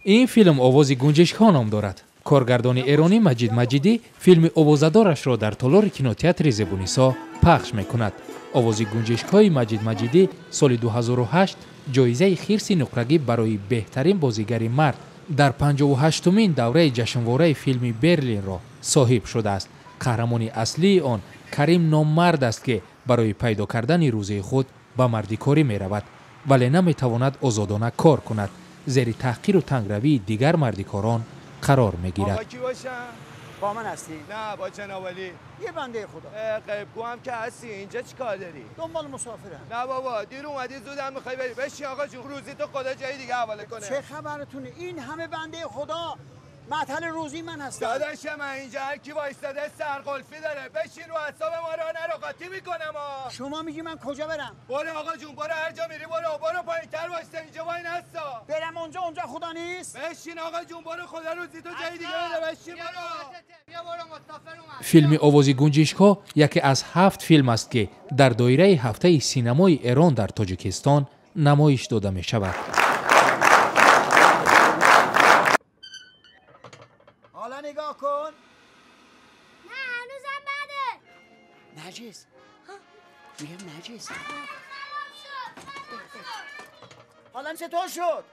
این فیلم آوازی گنجشک‌ها نام دارد. کارگردان ایرانی مجید مجیدی فیلم آوازدارش را در تالار کینوتئاتر زبونیسا پخش میکند. آوازی گنجشک‌های مجید مجیدی سال 2008 جایزه خرس نقرگی برای بهترین بازیگر مرد در 58مین دوره جشنواره فیلم برلین را صاحب شده است. قهرمان اصلی آن کریم ناممرد است که برای پیدا کردن روزی خود به مردیکاری می رود ولی نمی تواند آزادانه کار کند. زیر تحقیر و تنگروی دیگر مردیکاران قرار می گیرد. با من هستی؟ نه با جناب علی. یه بنده خدا. غیبگو هم که هستی. اینجا چی کار داری؟ دنبال مسافرم. نه بابا دیر اومدی زودم میخوای بری. بشین آقا جون روزی تو خدا جای دیگه حواله کنه. چه خبرتونه؟ این همه بنده خدا معطل روزی من هستم. داداش من اینجا هر کی وایساده سرقلفی داره. بشین رو اعصاب ما را نرو قاطی میکنم ها. شما میگی من کجا برم؟ برو آقا جون برو هر جا میری برو پایینتر وایسا اینجا وای نستا. برم اونجا خدا نیست. بشین آقا جون برو خدا روزی تو جای دیگه بده. بشین برو. فیلم آوازی گنجشک‌ها یکی از 7 فیلم است که در دایره هفته سینمای ایران در تاجیکستان نمایش داده می شود. حالا نگاه کن. نه هنوزم بعده. نجس. میگم نجس. حالا چطور شد؟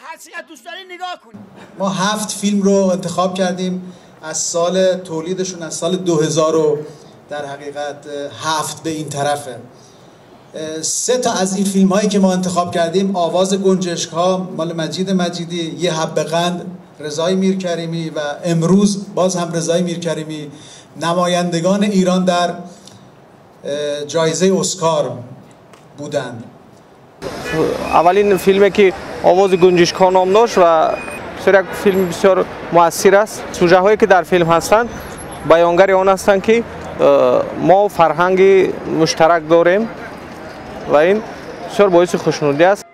هر چی دوست داری نگاه کن. ما 7 فیلم رو انتخاب کردیم از سال تولیدشون، از سال 2000 و در حقیقت 7 به این طرفه. 3 تا از این فیلم هایی که ما انتخاب کردیم، آواز گنجشک ها مال مجید مجیدی، یه حب قند رضای میرکریمی و امروز باز هم رضای میرکریمی نمایندگان ایران در جایزه اسکار بودند. اولین فیلمی که آواز گنجشک‌ها نام داشت و یک فیلم بسیار مؤثر است. سوژه هایی که در فیلم هستند بیانگر آن هستند که ما فرهنگ مشترک داریم و این بسیار باعث خوشنودی است.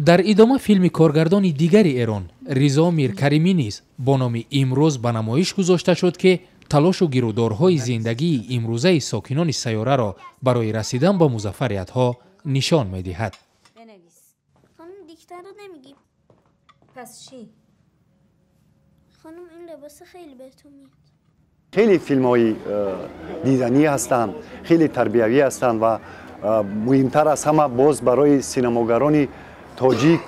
در ادامه فیلم کارگردان دیگر ایران رضا میرکریمی نیز با نام امروز به نمایش گذاشته شد که تلاش و گیرودارهای زندگی امروزه ساکنان سیاره را برای رسیدن به موفقیت‌ها نشان می‌دهد. بنویس. خانم دیکته رو نمیگی. پس چی؟ خانم این لباس خیلی بهتون میاد. خیلی فیلم‌های دیدنی هستند، خیلی تربیوی هستند و مهمتر از همه باز برای سینماگران تاجیک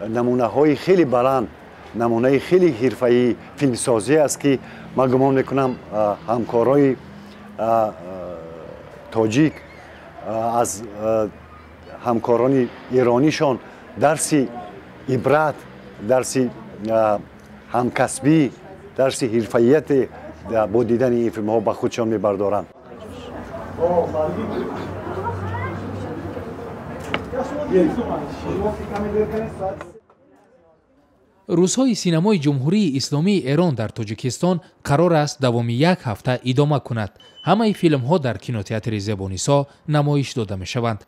نمونه‌های خیلی بلند، نمونه خیلی حرفه‌ای فیلمسازی است که من گمان میکنم همکارای تاجیک از همکاران ایرانیشان درسی عبرت، درسی همکسبی، درسی حرفه‌ایت با دیدن این فیلم ها به خودشان میبردارند. روزهای سینمای جمهوری اسلامی ایران در تاجیکستان قرار است دوام 1 هفته ادامه کند. همه فیلم ها در کینوتئاتر زبونیسا نمایش داده می شوند.